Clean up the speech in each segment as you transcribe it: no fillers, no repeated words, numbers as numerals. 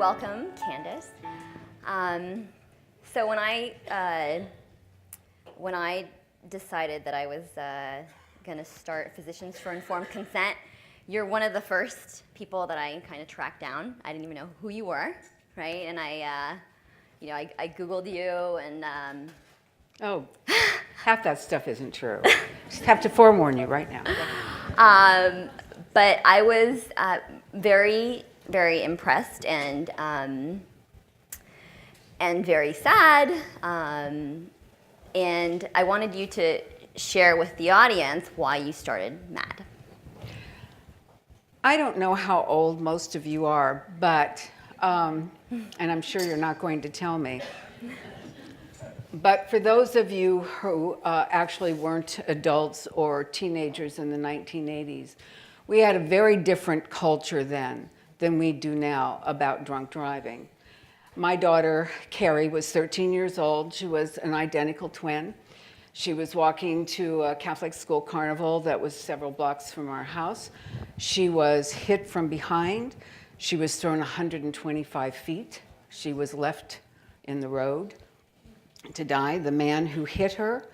welcome Candace. So when I decided that I was going to start Physicians for Informed Consent, you're one of the first people that I kind of tracked down. I didn't even know who you were, right? And I Googled you and. Oh, half that stuff isn't true. Just have to forewarn you right now. But I was very, very impressed and very sad. And I wanted you to share with the audience why you started MADD. I don't know how old most of you are, but, and I'm sure you're not going to tell me, but for those of you who actually weren't adults or teenagers in the 1980s, we had a very different culture then than we do now about drunk driving. My daughter, Carrie, was 13 years old. She was an identical twin. She was walking to a Catholic school carnival that was several blocks from our house. She was hit from behind. She was thrown 125 feet. She was left in the road to die. The man who hit her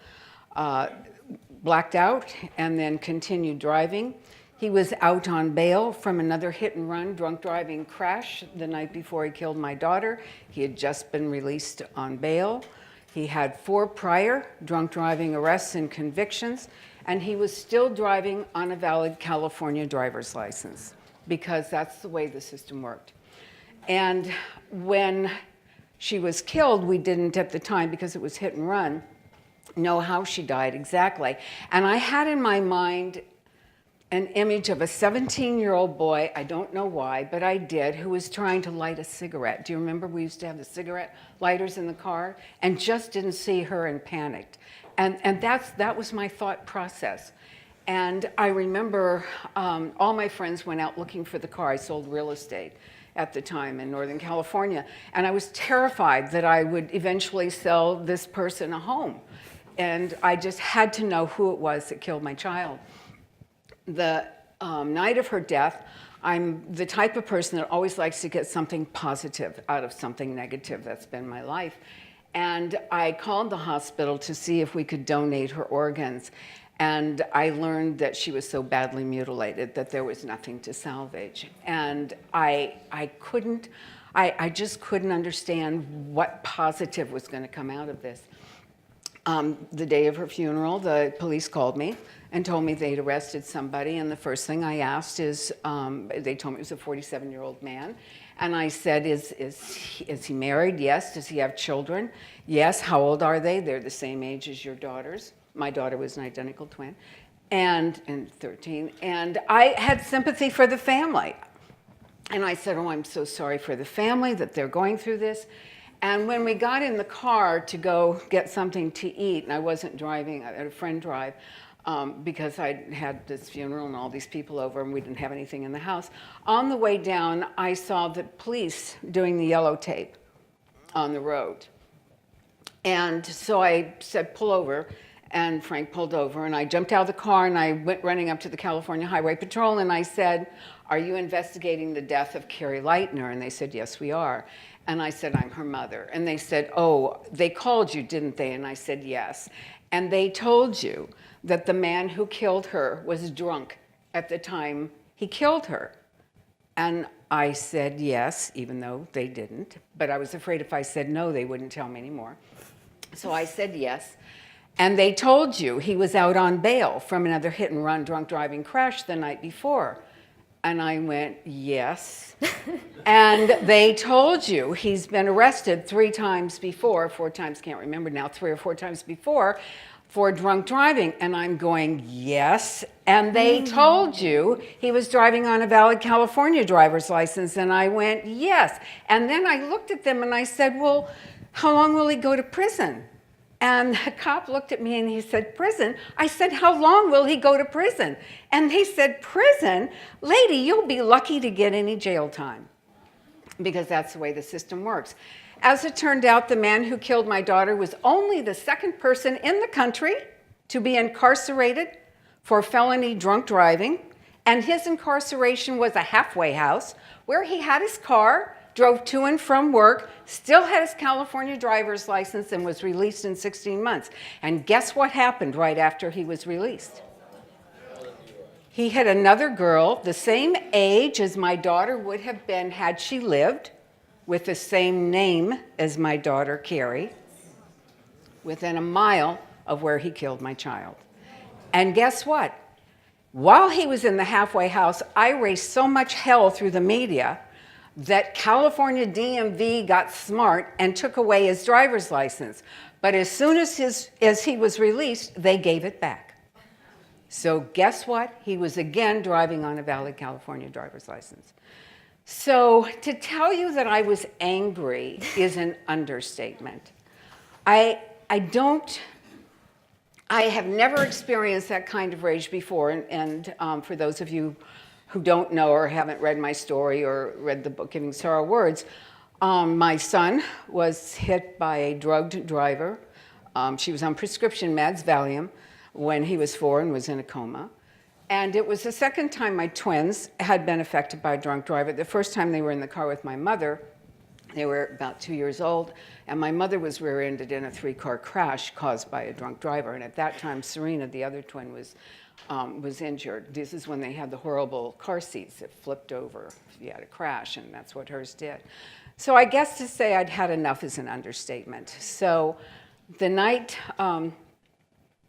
blacked out and then continued driving. He was out on bail from another hit-and-run drunk driving crash the night before he killed my daughter. He had just been released on bail. He had 4 prior drunk driving arrests and convictions, and he was still driving on a valid California driver's license because that's the way the system worked. And when she was killed, we didn't at the time, because it was hit and run, know how she died exactly. And I had in my mind an image of a 17-year-old boy, I don't know why, but I did, who was trying to light a cigarette. Do you remember we used to have the cigarette lighters in the car? And just didn't see her and panicked. And that was my thought process. And I remember all my friends went out looking for the car. I sold real estate at the time in Northern California. And I was terrified that I would eventually sell this person a home. And I just had to know who it was that killed my child. The night of her death, I'm the type of person that always likes to get something positive out of something negative. That's been my life. And I called the hospital to see if we could donate her organs. And I learned that she was so badly mutilated that there was nothing to salvage. And I just couldn't understand what positive was going to come out of this. The day of her funeral, the police called me and told me they'd arrested somebody. And the first thing I asked is, they told me it was a 47-year-old man. And I said, is he married? Yes. Does he have children? Yes. How old are they? They're the same age as your daughters. My daughter was an identical twin, and 13. And I had sympathy for the family. And I said, oh, I'm so sorry for the family that they're going through this. And when we got in the car to go get something to eat, and I wasn't driving, I had a friend drive, because I had this funeral and all these people over and we didn't have anything in the house. On the way down, I saw the police doing the yellow tape on the road. And so I said, pull over. And Frank pulled over, and I jumped out of the car, and I went running up to the California Highway Patrol, and I said, are you investigating the death of Carrie Lightner? And they said, yes, we are. And I said, I'm her mother. And they said, oh, they called you, didn't they? And I said, yes. And they told you that the man who killed her was drunk at the time he killed her. And I said yes, even though they didn't. But I was afraid if I said no, they wouldn't tell me anymore. So I said yes. And they told you he was out on bail from another hit-and-run drunk driving crash the night before. And I went, yes. And they told you he's been arrested 3 times before, 4 times, can't remember now, 3 or 4 times before, for drunk driving. And I'm going, yes. And they told you he was driving on a valid California driver's license. And I went, yes. And then I looked at them and I said, well, how long will he go to prison? And the cop looked at me and he said, prison? I said, how long will he go to prison? And he said, prison? Lady, you'll be lucky to get any jail time. Because that's the way the system works. As it turned out, the man who killed my daughter was only the 2nd person in the country to be incarcerated for felony drunk driving. And his incarceration was a halfway house where he had his car, drove to and from work, still had his California driver's license, and was released in 16 months. And guess what happened right after he was released? He had another girl the same age as my daughter would have been had she lived, with the same name as my daughter, Carrie, within a mile of where he killed my child. And guess what? While he was in the halfway house, I raised so much hell through the media that California DMV got smart and took away his driver's license. But as soon as he was released, they gave it back. So guess what? He was again driving on a valid California driver's license. So to tell you that I was angry is an understatement. I have never experienced that kind of rage before, and for those of you who don't know or haven't read my story or read the book Giving Sorrow Words, my son was hit by a drugged driver. She was on prescription meds, Valium, when he was 4 and was in a coma. And it was the second time my twins had been affected by a drunk driver. The first time they were in the car with my mother, they were about 2 years old, and my mother was rear-ended in a 3-car crash caused by a drunk driver. And at that time, Serena, the other twin, was injured. This is when they had the horrible car seats that flipped over if you had a crash, and that's what hers did. So I guess to say I'd had enough is an understatement. So the night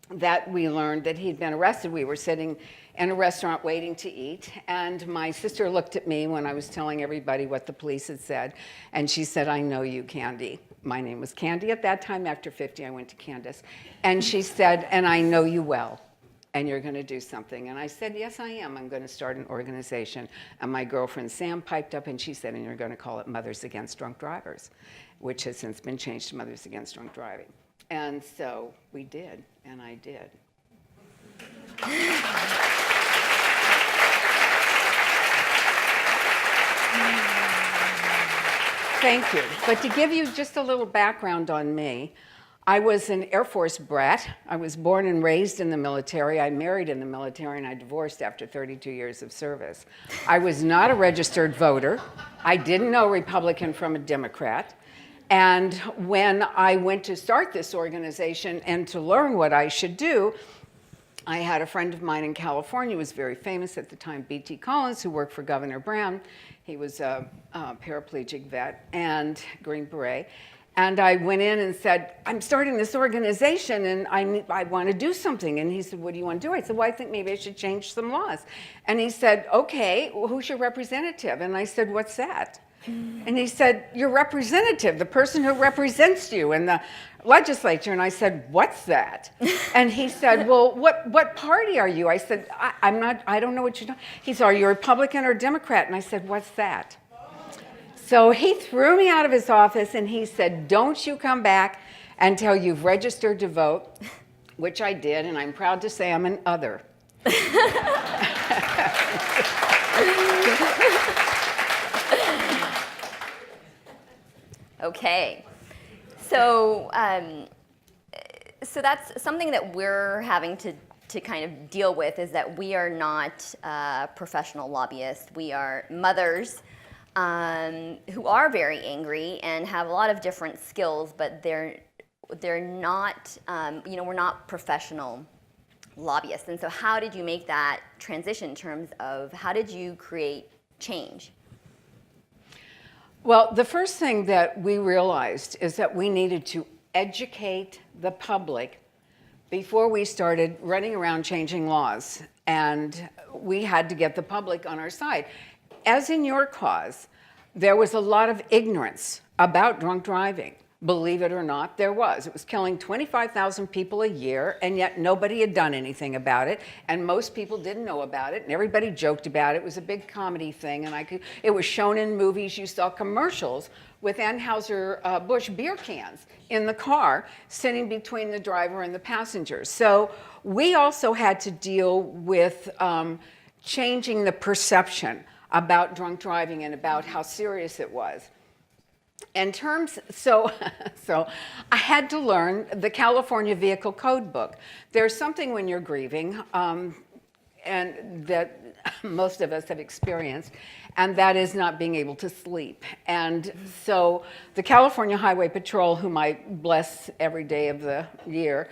that we learned that he'd been arrested, we were sitting in a restaurant waiting to eat, and my sister looked at me when I was telling everybody what the police had said, and she said, "I know you, Candy." My name was Candy at that time. After 50, I went to Candace. And she said, "And I know you well, and you're going to do something." And I said, "Yes, I am. I'm going to start an organization." And my girlfriend Sam piped up, and she said, "And you're going to call it Mothers Against Drunk Drivers," which has since been changed to Mothers Against Drunk Driving. And so we did, and I did. Thank you. But to give you just a little background on me, I was an Air Force brat. I was born and raised in the military. I married in the military, and I divorced after 32 years of service. I was not a registered voter. I didn't know Republican from a Democrat. And when I went to start this organization and to learn what I should do, I had a friend of mine in California who was very famous at the time, B.T. Collins, who worked for Governor Brown. He was a paraplegic vet and Green Beret. And I went in and said, "I'm starting this organization and I want to do something." And he said, "What do you want to do?" I said, "Well, I think maybe I should change some laws." And he said, "Okay, well, who's your representative?" And I said, "What's that?" And he said, "Your representative, the person who represents you in the legislature." And I said, "What's that?" And he said, "Well, what party are you?" I said, I don't know what you're talking." He said, "Are you Republican or Democrat?" And I said, "What's that?" So he threw me out of his office and he said, "Don't you come back until you've registered to vote," which I did, and I'm proud to say I'm an other. Okay, so that's something that we're having to kind of deal with, is that we are not professional lobbyists. We are mothers who are very angry and have a lot of different skills, but they're not, we're not professional lobbyists. And so how did you make that transition in terms of how did you create change? Well, the first thing that we realized is that we needed to educate the public before we started running around changing laws. And we had to get the public on our side. As in your cause, there was a lot of ignorance about drunk driving. Believe it or not, there was. It was killing 25,000 people a year, and yet nobody had done anything about it, and most people didn't know about it, and everybody joked about it. It was a big comedy thing, and it was shown in movies. You saw commercials with Anheuser-Busch beer cans in the car, sitting between the driver and the passengers. So we also had to deal with changing the perception about drunk driving and about how serious it was. So I had to learn the California Vehicle Code book. There's something when you're grieving, and that most of us have experienced, and that is not being able to sleep. And so the California Highway Patrol, whom I bless every day of the year,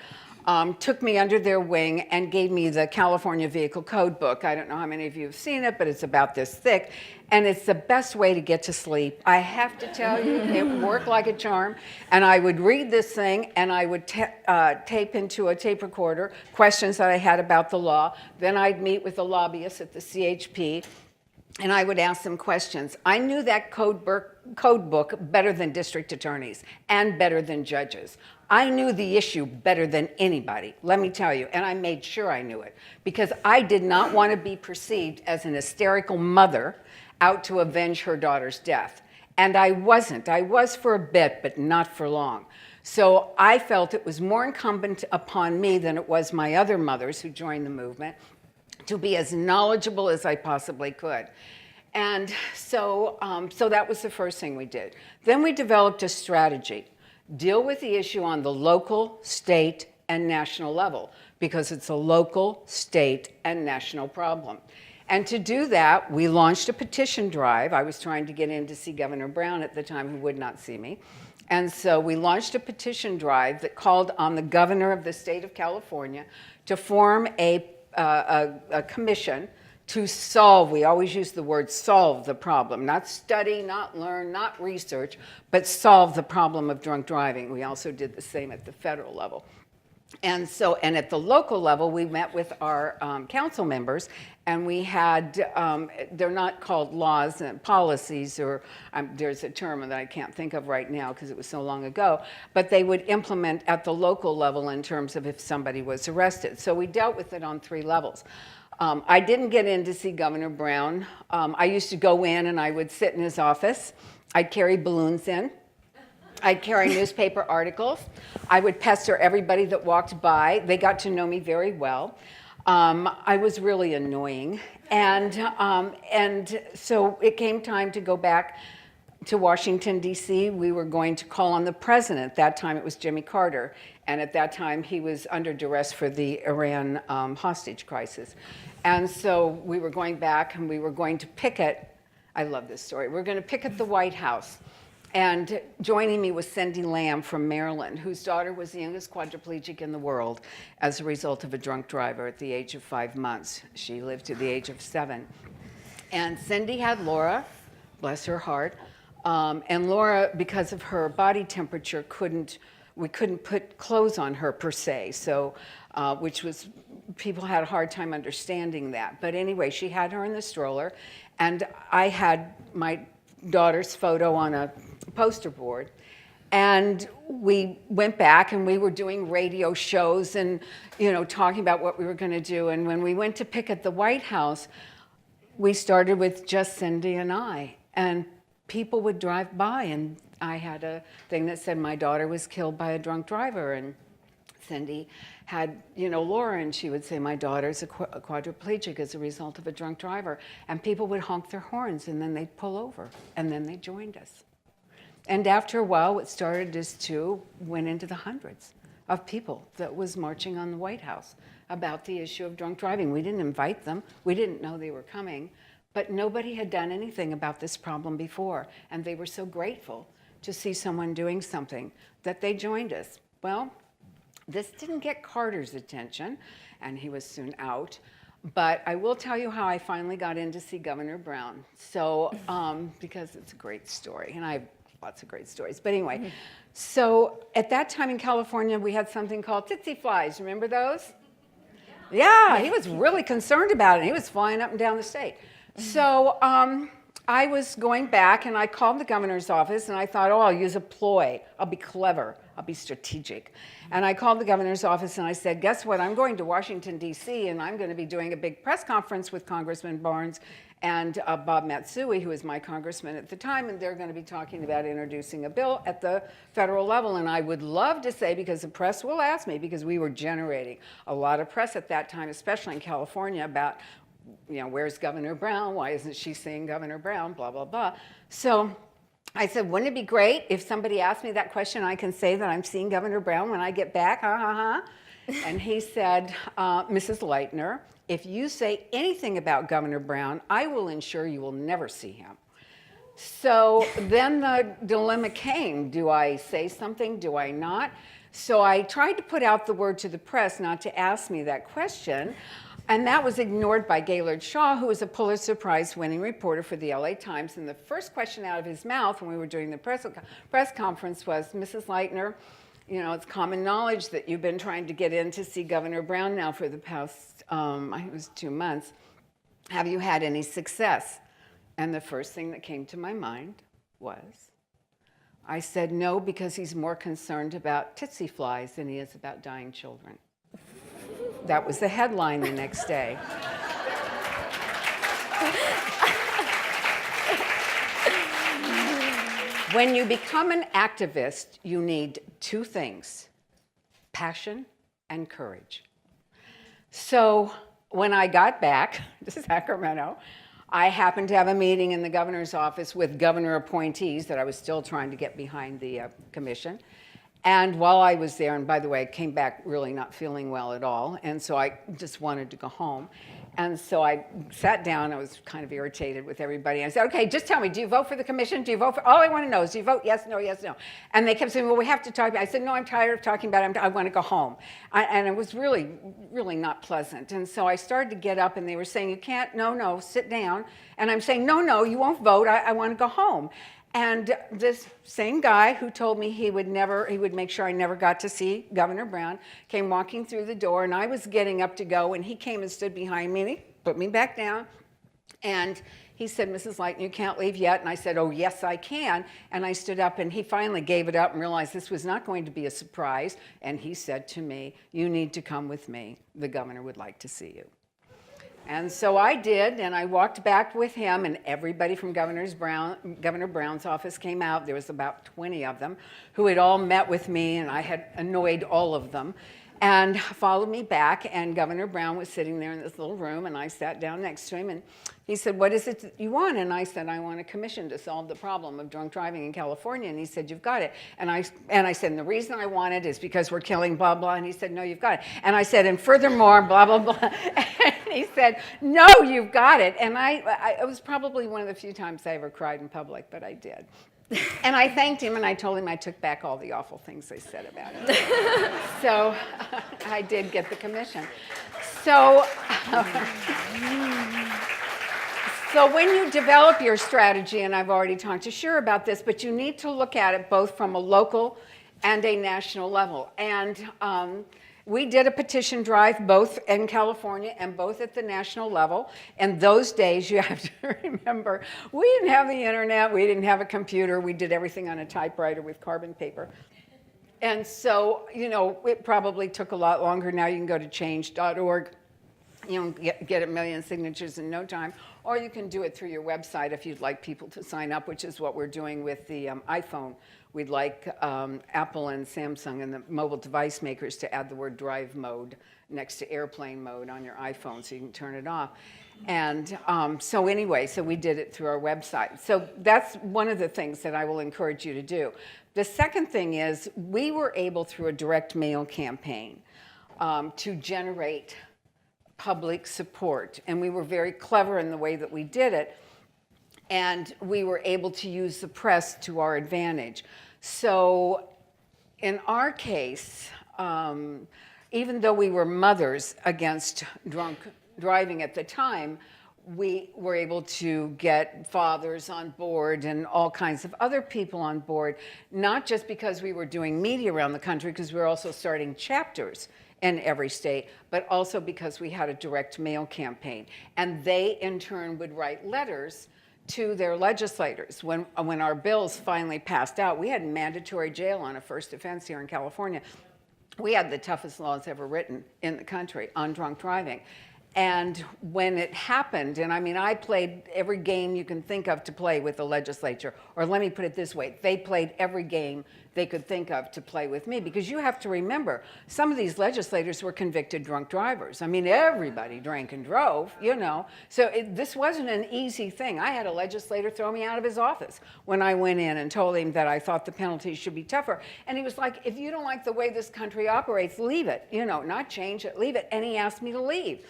took me under their wing and gave me the California Vehicle Code book. I don't know how many of you have seen it, but it's about this thick, and it's the best way to get to sleep. I have to tell you, it worked like a charm, and I would read this thing, and I would tape into a tape recorder questions that I had about the law. Then I'd meet with the lobbyists at the CHP, and I would ask them questions. I knew that code book better than district attorneys and better than judges. I knew the issue better than anybody, let me tell you, and I made sure I knew it because I did not want to be perceived as an hysterical mother out to avenge her daughter's death. And I wasn't. I was for a bit, but not for long. So I felt it was more incumbent upon me than it was my other mothers who joined the movement to be as knowledgeable as I possibly could. And so that was the first thing we did. Then we developed a strategy. Deal with the issue on the local, state, and national level because it's a local, state, and national problem. And to do that, we launched a petition drive. I was trying to get in to see Governor Brown at the time, who would not see me. And so we launched a petition drive that called on the governor of the state of California to form a commission to solve, we always use the word solve the problem, not study, not learn, not research, but solve the problem of drunk driving. We also did the same at the federal level. And at the local level, we met with our council members, and we had, they're not called laws and policies, or there's a term that I can't think of right now because it was so long ago, but they would implement at the local level in terms of if somebody was arrested. So we dealt with it on 3 levels. I didn't get in to see Governor Brown. I used to go in and I would sit in his office. I'd carry balloons in. I'd carry newspaper articles. I would pester everybody that walked by. They got to know me very well. I was really annoying. And so it came time to go back to Washington, D.C. We were going to call on the president. That time it was Jimmy Carter. And at that time, he was under duress for the Iran hostage crisis. And so we were going back and we were going to picket. I love this story. We were going to picket the White House. And joining me was Cindy Lamb from Maryland, whose daughter was the youngest quadriplegic in the world as a result of a drunk driver at the age of 5 months. She lived to the age of 7. And Cindy had Laura, bless her heart. And Laura, because of her body temperature, we couldn't put clothes on her per se, so which was, people had a hard time understanding that. But anyway, she had her in the stroller, and I had my daughter's photo on a poster board. And we went back and we were doing radio shows and, talking about what we were going to do. And when we went to picket the White House, we started with just Cindy and I. And people would drive by, and I had a thing that said my daughter was killed by a drunk driver, and Cindy had, Laura, and she would say my daughter's a quadriplegic as a result of a drunk driver, and people would honk their horns, and then they'd pull over, and then they joined us. And after a while, what started as 2 went into the hundreds of people that was marching on the White House about the issue of drunk driving. We didn't invite them. We didn't know they were coming. But nobody had done anything about this problem before, and they were so grateful to see someone doing something that they joined us. Well, this didn't get Carter's attention, and he was soon out, but I will tell you how I finally got in to see Governor Brown. So, because it's a great story, and I have lots of great stories. But anyway, so at that time in California, we had something called tsetse flies. Remember those? Yeah, he was really concerned about it. He was flying up and down the state. So I was going back, and I called the governor's office, and I thought, I'll use a ploy. I'll be clever. I'll be strategic. And I called the governor's office, and I said, guess what? I'm going to Washington, D.C., and I'm going to be doing a big press conference with Congressman Barnes and Bob Matsui, who was my congressman at the time, and they're going to be talking about introducing a bill at the federal level. And I would love to say, because the press will ask me, because we were generating a lot of press at that time, especially in California, about where's Governor Brown? Why isn't she seeing Governor Brown? Blah, blah, blah. So I said, wouldn't it be great if somebody asked me that question, I can say that I'm seeing Governor Brown when I get back? Ha, ha, ha. And he said, Mrs. Lightner, if you say anything about Governor Brown, I will ensure you will never see him. So then the dilemma came. Do I say something? Do I not? So I tried to put out the word to the press not to ask me that question. And that was ignored by Gaylord Shaw, who was a Pulitzer Prize-winning reporter for the LA Times. And the first question out of his mouth when we were doing the press conference was, Mrs. Lightner, you know, it's common knowledge that you've been trying to get in to see Governor Brown now for the past, I think it was 2 months. Have you had any success? And the first thing that came to my mind was, I said no, because he's more concerned about tsetse flies than he is about dying children. That was the headline the next day. When you become an activist, you need 2 things: passion and courage. So when I got back to Sacramento, I happened to have a meeting in the governor's office with governor appointees that I was still trying to get behind the commission. And while I was there, and by the way, I came back really not feeling well at all, and so I just wanted to go home. And so I sat down. I was kind of irritated with everybody. I said, okay, just tell me, do you vote for the commission? Do you vote for, all I want to know is, do you vote yes, no, yes, no? And they kept saying, well, we have to talk about it. I said, no, I'm tired of talking about it. I want to go home. And it was really, really not pleasant. And so I started to get up, and they were saying, you can't, no, sit down. And I'm saying, no, you won't vote. I want to go home. And this same guy who told me he would make sure I never got to see Governor Brown, came walking through the door, and I was getting up to go, and he came and stood behind me, and he put me back down. And he said, Mrs. Lightner, you can't leave yet. And I said, oh, yes, I can. And I stood up, and he finally gave it up and realized this was not going to be a surprise. And he said to me, you need to come with me. The governor would like to see you. And so I did, and I walked back with him, and everybody from Governor Brown's office came out. There was about 20 of them who had all met with me, and I had annoyed all of them, and followed me back. And Governor Brown was sitting there in this little room, and I sat down next to him, and he said, what is it that you want? And I said, I want a commission to solve the problem of drunk driving in California. And he said, you've got it. And I said, and the reason I want it is because we're killing blah, blah. And he said, no, you've got it. And I said, and furthermore, blah, blah, blah. And he said, no, you've got it. And it was probably one of the few times I ever cried in public, but I did. And I thanked him, and I told him I took back all the awful things they said about him. So I did get the commission. So when you develop your strategy, and I've already talked to Shira about this, but you need to look at it both from a local and a national level. And we did a petition drive both in California and both at the national level. And those days, you have to remember, we didn't have the internet, we didn't have a computer, we did everything on a typewriter with carbon paper. And so, you know, it probably took a lot longer. Now you can go to change.org, you know, get 1 million signatures in no time. Or you can do it through your website if you'd like people to sign up, which is what we're doing with the iPhone. We'd like Apple and Samsung and the mobile device makers to add the word drive mode next to airplane mode on your iPhone so you can turn it off. And so anyway, so we did it through our website. So that's one of the things that I will encourage you to do. The second thing is we were able through a direct mail campaign to generate public support. And we were very clever in the way that we did it. And we were able to use the press to our advantage. So in our case, even though we were mothers against drunk driving at the time, we were able to get fathers on board and all kinds of other people on board, not just because we were doing media around the country, because we were also starting chapters in every state, but also because we had a direct mail campaign. And they, in turn, would write letters to their legislators. When our bills finally passed out, we had mandatory jail on a first offense here in California. We had the toughest laws ever written in the country on drunk driving. And when it happened, and I mean, I played every game you can think of to play with the legislature, or let me put it this way, they played every game they could think of to play with me. Because you have to remember, some of these legislators were convicted drunk drivers. I mean, everybody drank and drove, you know. So this wasn't an easy thing. I had a legislator throw me out of his office when I went in and told him that I thought the penalties should be tougher. And he was like, if you don't like the way this country operates, leave it. You know, not change it, leave it. And he asked me to leave.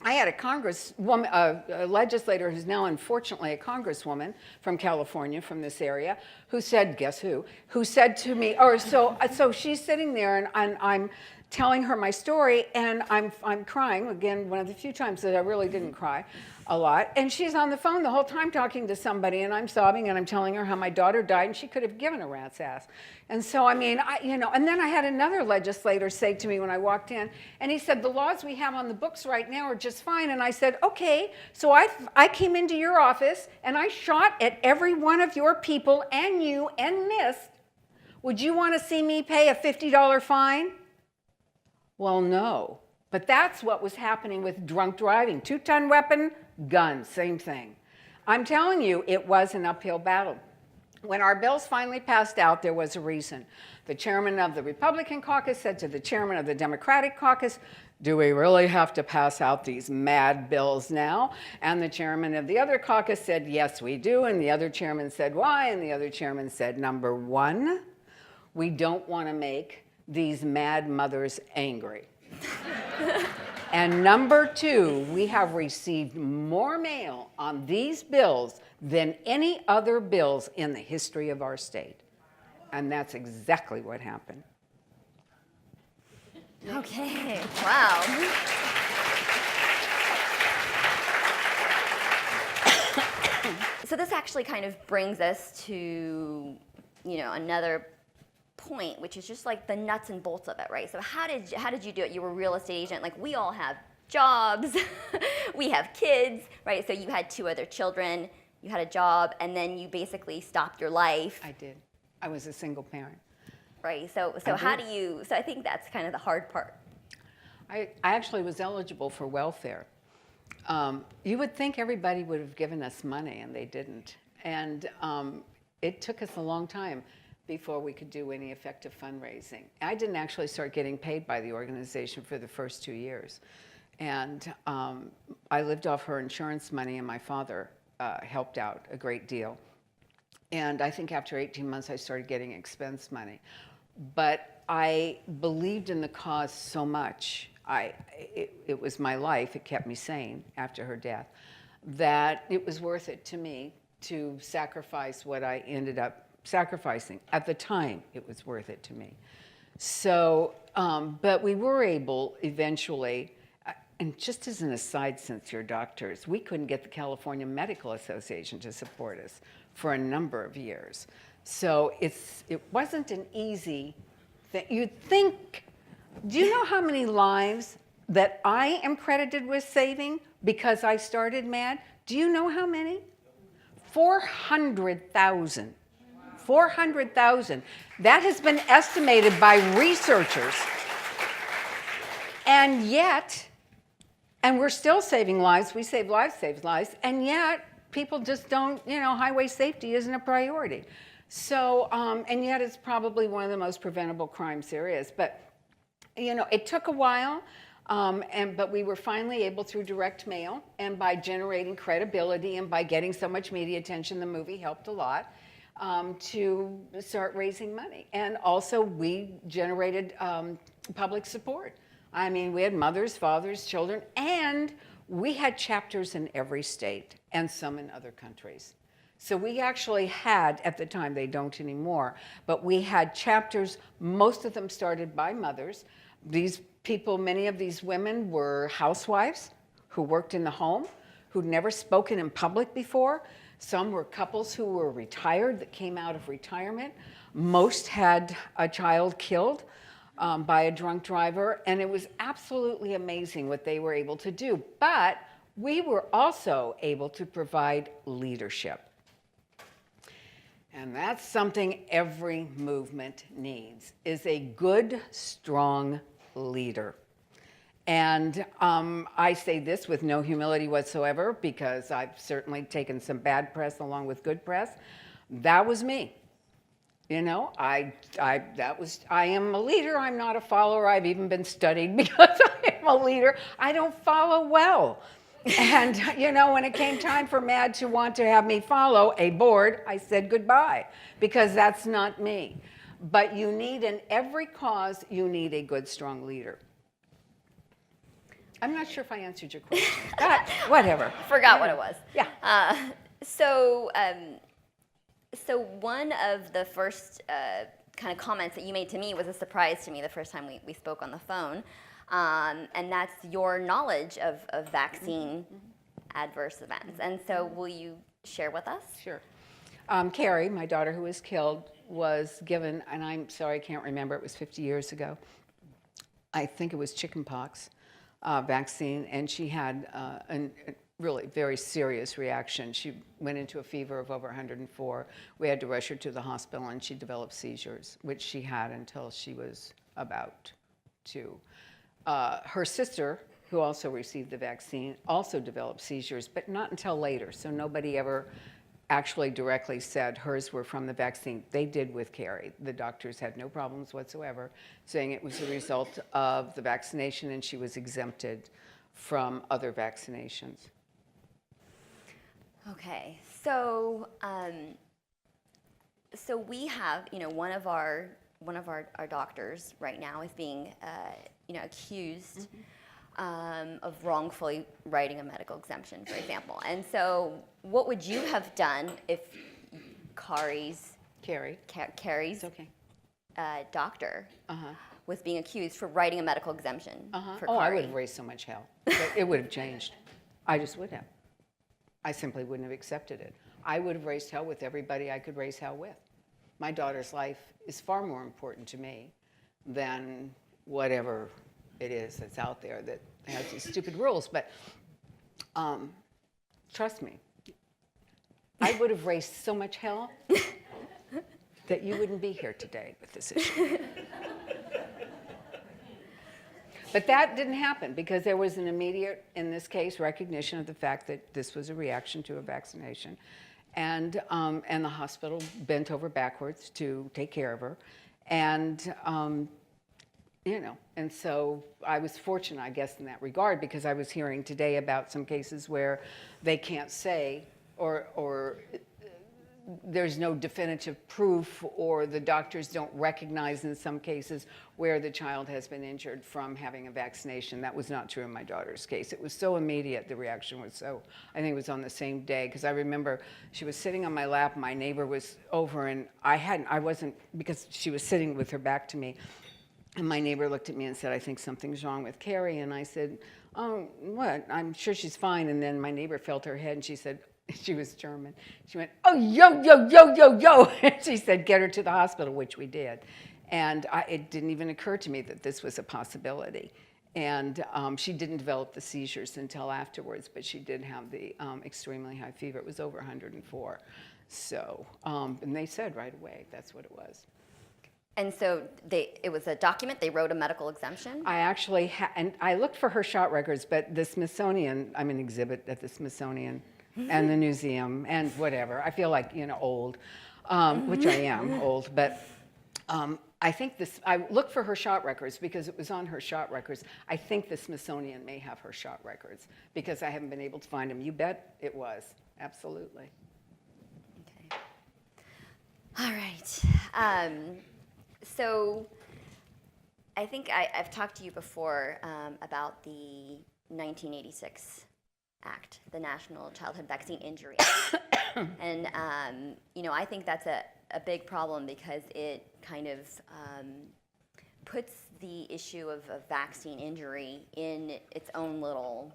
I had a congresswoman, a legislator who's now unfortunately a congresswoman from California, from this area, who said, guess who said to me, so she's sitting there and I'm telling her my story and I'm crying, again, one of the few times that I really didn't cry a lot, and she's on the phone the whole time talking to somebody, and I'm sobbing and I'm telling her how my daughter died and she could have given a rat's ass. And so, I mean, and then I had another legislator say to me when I walked in, and he said, the laws we have on the books right now are just fine. And I said, okay, so I came into your office and I shot at every one of your people and you and missed. Would you want to see me pay a $50 fine? Well, no. But that's what was happening with drunk driving. 2-ton weapon, gun, same thing. I'm telling you, it was an uphill battle. When our bills finally passed out, there was a reason. The chairman of the Republican caucus said to the chairman of the Democratic caucus, do we really have to pass out these MADD bills now? And the chairman of the other caucus said, yes, we do. And the other chairman said, why? And the other chairman said, number one, we don't want to make these MADD mothers angry. And number two, we have received more mail on these bills than any other bills in the history of our state. And that's exactly what happened. Okay, wow. So this actually kind of brings us to, another point, which is just like the nuts and bolts of it, right? So how did you do it? You were a real estate agent. Like, we all have jobs, we have kids, right? So you had 2 other children, you had a job, and then you basically stopped your life. I did. I was a single parent. Right. So how do you? So I think that's kind of the hard part. I actually was eligible for welfare. You would think everybody would have given us money, and they didn't. And it took us a long time before we could do any effective fundraising. I didn't actually start getting paid by the organization for the first 2 years. And I lived off her insurance money, and my father helped out a great deal. And I think after 18 months, I started getting expense money. But I believed in the cause so much. It was my life. It kept me sane after her death, that it was worth it to me to sacrifice what I ended up sacrificing. At the time, it was worth it to me. So, but we were able eventually, and just as an aside, since you're doctors, we couldn't get the California Medical Association to support us for a number of years. So it wasn't an easy thing. You'd think, do you know how many lives that I am credited with saving because I started MADD? Do you know how many? 400,000. 400,000. That has been estimated by researchers. And yet, and we're still saving lives. We save lives, save lives. And yet, people just don't, highway safety isn't a priority. So, and yet it's probably one of the most preventable crimes there is. But, it took a while, but we were finally able, through direct mail and by generating credibility and by getting so much media attention, the movie helped a lot, to start raising money. And also we generated public support. I mean, we had mothers, fathers, children, and we had chapters in every state and some in other countries. So we actually had, at the time, they don't anymore, but we had chapters, most of them started by mothers. These people, many of these women were housewives who worked in the home, who'd never spoken in public before. Some were couples who were retired, that came out of retirement. Most had a child killed by a drunk driver, and it was absolutely amazing what they were able to do. But we were also able to provide leadership. And that's something every movement needs, is a good, strong leader. And I say this with no humility whatsoever, because I've certainly taken some bad press along with good press. That was me. You know, I am a leader. I'm not a follower. I've even been studied because I am a leader. I don't follow well. And, you know, when it came time for MADD to want to have me follow a board, I said goodbye, because that's not me. But you need, in every cause, you need a good, strong leader. I'm not sure if I answered your question, but whatever. Forgot what it was. Yeah. So one of the first kind of comments that you made to me was a surprise to me the first time we spoke on the phone. And that's your knowledge of vaccine adverse events. And so will you share with us? Sure. Carrie, my daughter who was killed, was given, and I'm sorry, I can't remember, it was 50 years ago. I think it was chickenpox vaccine, and she had a really very serious reaction. She went into a fever of over 104. We had to rush her to the hospital, and she developed seizures, which she had until she was about 2. Her sister, who also received the vaccine, also developed seizures, but not until later. So nobody ever actually directly said hers were from the vaccine. They did with Carrie. The doctors had no problems whatsoever, saying it was a result of the vaccination, and she was exempted from other vaccinations. Okay, so so we have, you know, one of our doctors right now is being you know, accused of wrongfully writing a medical exemption, for example. And so what would you have done if Carrie's Okay. doctor was being accused for writing a medical exemption for Oh, I Carrie? would have raised so much hell. But it would have changed. I just would have. I simply wouldn't have accepted it. I would have raised hell with everybody I could raise hell with. My daughter's life is far more important to me than whatever it is that's out there that has these stupid rules. But trust me, I would have raised so much hell that you wouldn't be here today with this issue. But that didn't happen because there was an immediate, in this case, recognition of the fact that this was a reaction to a vaccination. And the hospital bent over backwards to take care of her. And, you know, and so I was fortunate, I guess, in that regard, because I was hearing today about some cases where they can't say, or there's no definitive proof, or the doctors don't recognize in some cases where the child has been injured from having a vaccination. That was not true in my daughter's case. It was so immediate, the reaction was so, I think it was on the same day, because I remember she was sitting on my lap, my neighbor was over, and I wasn't, because she was sitting with her back to me, and my neighbor looked at me and said, "I think something's wrong with Carrie," and I said, "Oh, what? I'm sure she's fine." And then my neighbor felt her head, and she said, she was German. She went, "Oh, yo, yo, yo, yo, yo." And she said, "Get her to the hospital," which we did. And it didn't even occur to me that this was a possibility. And she didn't develop the seizures until afterwards, but she did have the extremely high fever. It was over 104. So, and they said right away that's what it was. And so it was a document, they wrote a medical exemption? I actually, and I looked for her shot records, but the Smithsonian, I'm an exhibit at the Smithsonian and the museum and whatever. I feel like, you know, old, which I am old, but I think I looked for her shot records because it was on her shot records. I think the Smithsonian may have her shot records because I haven't been able to find them. You bet it was, absolutely. Okay. All right. So I think I've talked to you before about the 1986 Act, the National Childhood Vaccine Injury Act. And, you know, I think that's a big problem because it kind of puts the issue of vaccine injury in its own little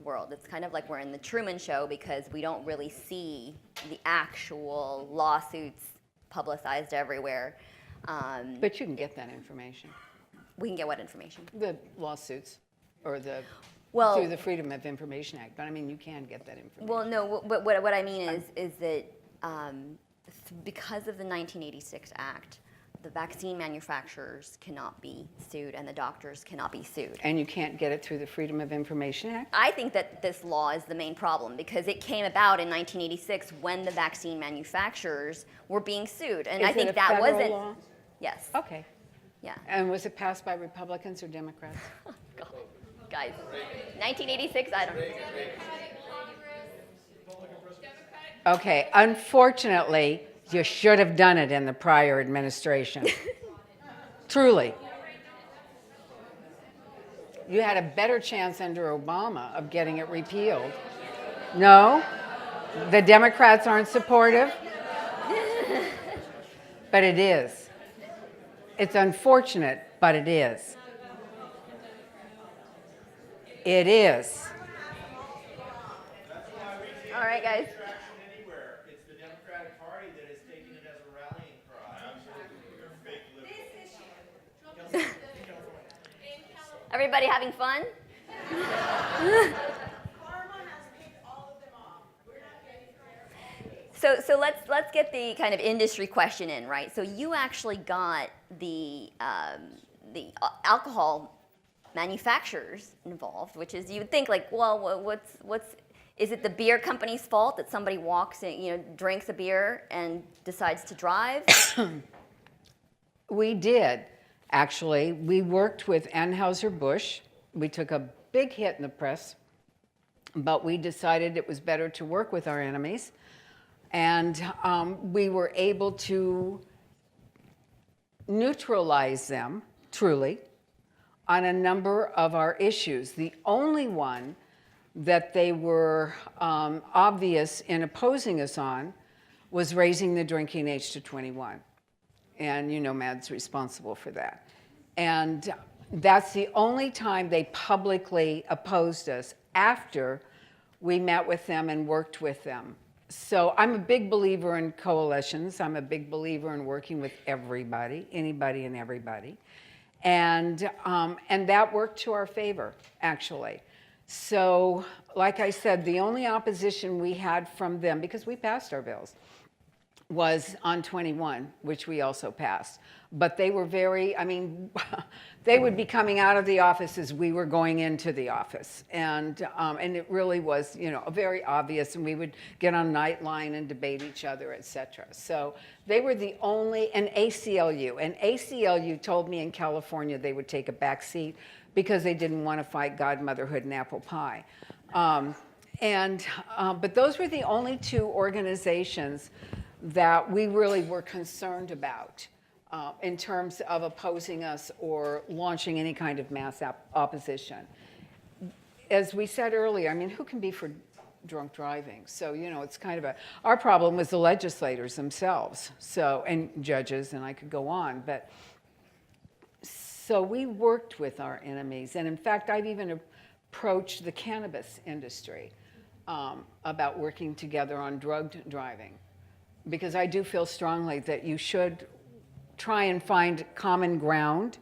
world. It's kind of like we're in the Truman Show because we don't really see the actual lawsuits publicized everywhere. But you can get that information. We can get what information? The lawsuits or through the Freedom of Information Act. But I mean, you can get that information. Well, no, but what I mean is that because of the 1986 Act, the vaccine manufacturers cannot be sued and the doctors cannot be sued. And you can't get it through the Freedom of Information Act? I think that this law is the main problem because it came about in 1986 when the vaccine manufacturers were being sued. And I think that federal wasn't. law? Yes. Okay. Yeah. And was it passed by Republicans or Democrats? God. Guys, 1986, I don't know. Okay, unfortunately, you should have done it in the prior administration. Truly. You had a better chance under Obama of getting it repealed. No? The Democrats aren't supportive? But it is. It's unfortunate, but it is. It is. All right, guys. Anywhere. It's the Democratic Party that has taken it as a rallying cry. Absolutely. Everybody having fun? So let's get the kind of industry question in, right? So you actually got the alcohol manufacturers involved, which is you would think like, well, what's is it the beer company's fault that somebody walks in, drinks a beer and decides to drive? We did, actually. We worked with Anheuser-Busch. We took a big hit in the press, but we decided it was better to work with our enemies. And we were able to neutralize them, truly, on a number of our issues. The only one that they were obvious in opposing us on was raising the drinking age to 21. And MADD's responsible for that. And that's the only time they publicly opposed us after we met with them and worked with them. So I'm a big believer in coalitions. I'm a big believer in working with everybody, anybody and everybody. And that worked to our favor, actually. So, like I said, the only opposition we had from them, because we passed our bills, was on 21, which we also passed. But they were very, they would be coming out of the office as we were going into the office. And it really was, very obvious, and we would get on Nightline and debate each other, et cetera. So they were the only, and ACLU told me in California they would take a back seat because they didn't want to fight godmotherhood and apple pie. But those were the only two organizations that we really were concerned about in terms of opposing us or launching any kind of mass opposition. As we said earlier, who can be for drunk driving? So, it's kind of our problem was the legislators themselves, and judges, and I could go on, but so we worked with our enemies. And in fact, I've even approached the cannabis industry about working together on drug driving. Because I do feel strongly that you should try and find common ground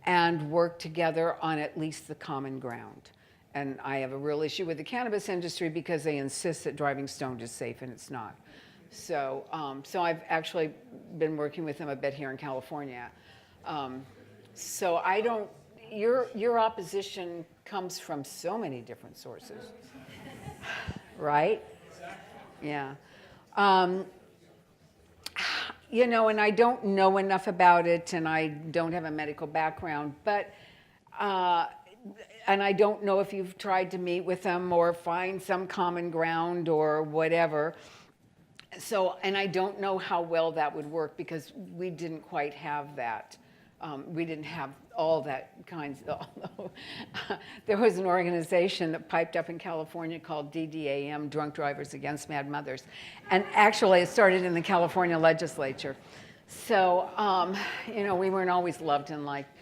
and work together on at least the common ground. And I have a real issue with the cannabis industry because they insist that driving stoned is safe, and it's not. So, I've actually been working with them a bit here in California. So I don't. Your opposition comes from so many different sources, right? Yeah. And I don't know enough about it, and I don't have a medical background, but, and I don't know if you've tried to meet with them or find some common ground or whatever. So, and I don't know how well that would work because we didn't quite have that. We didn't have all that kinds of, there was an organization that piped up in California called DDAM, Drunk Drivers Against Mad Mothers. And actually it started in the California legislature. So, we weren't always loved and liked.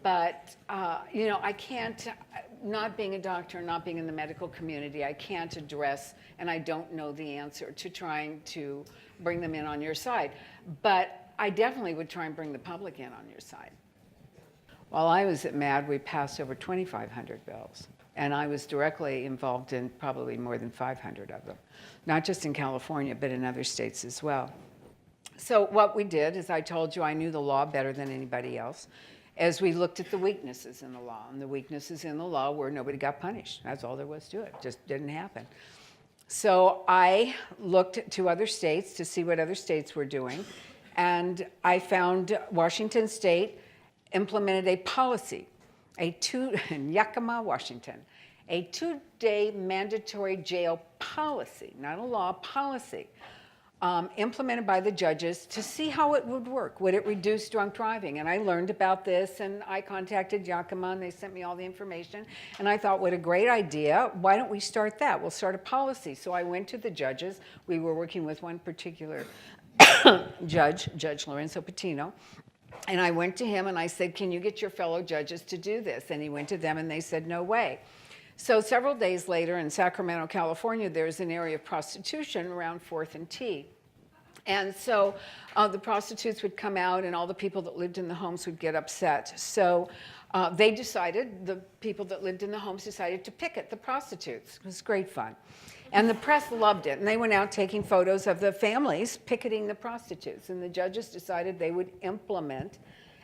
But, I can't, not being a doctor, not being in the medical community, I can't address, and I don't know the answer to trying to bring them in on your side. But I definitely would try and bring the public in on your side. While I was at MADD, we passed over 2,500 bills. And I was directly involved in probably more than 500 of them. Not just in California, but in other states as well. So what we did is I told you I knew the law better than anybody else, as we looked at the weaknesses in the law. And the weaknesses in the law were nobody got punished. That's all there was to it. Just didn't happen. So I looked to other states to see what other states were doing. And I found Washington State implemented a policy, in Yakima, Washington, a 2-day mandatory jail policy, not a law, policy, implemented by the judges to see how it would work. Would it reduce drunk driving? And I learned about this, and I contacted Yakima, and they sent me all the information. And I thought, what a great idea. Why don't we start that? We'll start a policy. So I went to the judges. We were working with one particular judge, Judge Lorenzo Patino. And I went to him, and I said, can you get your fellow judges to do this? And he went to them, and they said, no way. So several days later in Sacramento, California, there's an area of prostitution around 4th and T. And so the prostitutes would come out, and all the people that lived in the homes would get upset. So they decided, the people that lived in the homes decided to picket the prostitutes. It was great fun. And the press loved it, and they went out taking photos of the families picketing the prostitutes. And the judges decided they would implement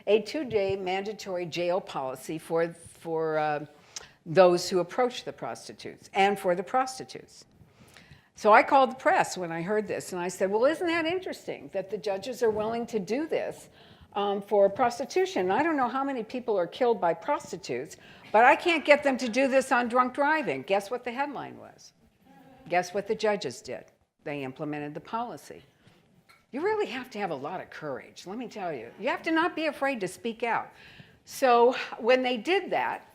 a 2-day mandatory jail policy for those who approach the prostitutes and for the prostitutes. So I called the press when I heard this, and I said, well, isn't that interesting that the judges are willing to do this for prostitution? I don't know how many people are killed by prostitutes, but I can't get them to do this on drunk driving. Guess what the headline was? Guess what the judges did? They implemented the policy. You really have to have a lot of courage, let me tell you. You have to not be afraid to speak out. So when they did that,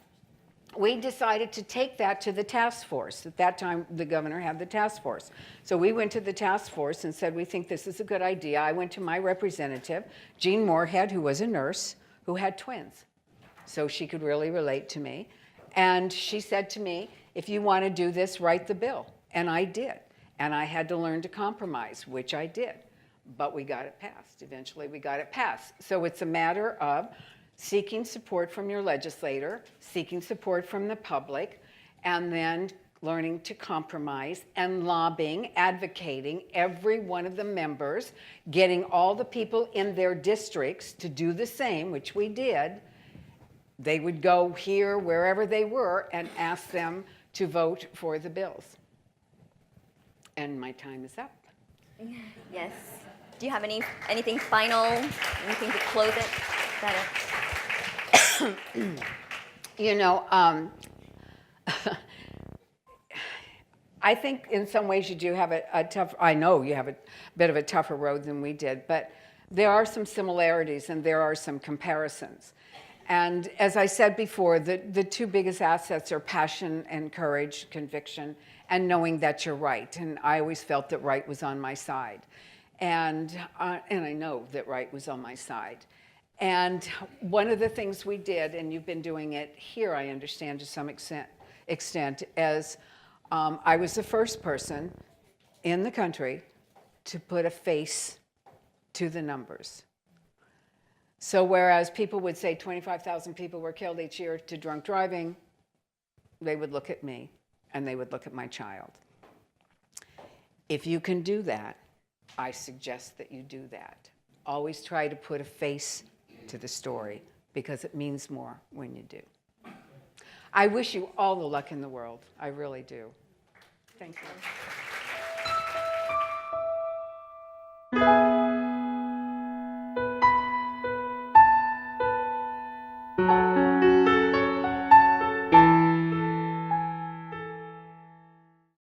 we decided to take that to the task force. At that time, the governor had the task force. So we went to the task force and said, we think this is a good idea. I went to my representative, Jean Moorhead, who was a nurse, who had twins. So she could really relate to me. And she said to me, if you want to do this, write the bill. And I did. And I had to learn to compromise, which I did. But we got it passed. Eventually, we got it passed. So it's a matter of seeking support from your legislator, seeking support from the public, and then learning to compromise and lobbying, advocating every one of the members, getting all the people in their districts to do the same, which we did. They would go here, wherever they were, and ask them to vote for the bills. And my time is up. Yes. Do you have anything final, anything to close it? Is that it? You know, I think in some ways you do have a tough, I know you have a bit of a tougher road than we did, but there are some similarities and there are some comparisons. And as I said before, the two biggest assets are passion and courage, conviction, and knowing that you're right. And I always felt that right was on my side. And I know that right was on my side. And one of the things we did, and you've been doing it here, I understand to some extent, as I was the first person in the country to put a face to the numbers. So whereas people would say 25,000 people were killed each year to drunk driving, they would look at me and they would look at my child. If you can do that, I suggest that you do that. Always try to put a face to the story because it means more when you do. I wish you all the luck in the world. I really do. Thank you.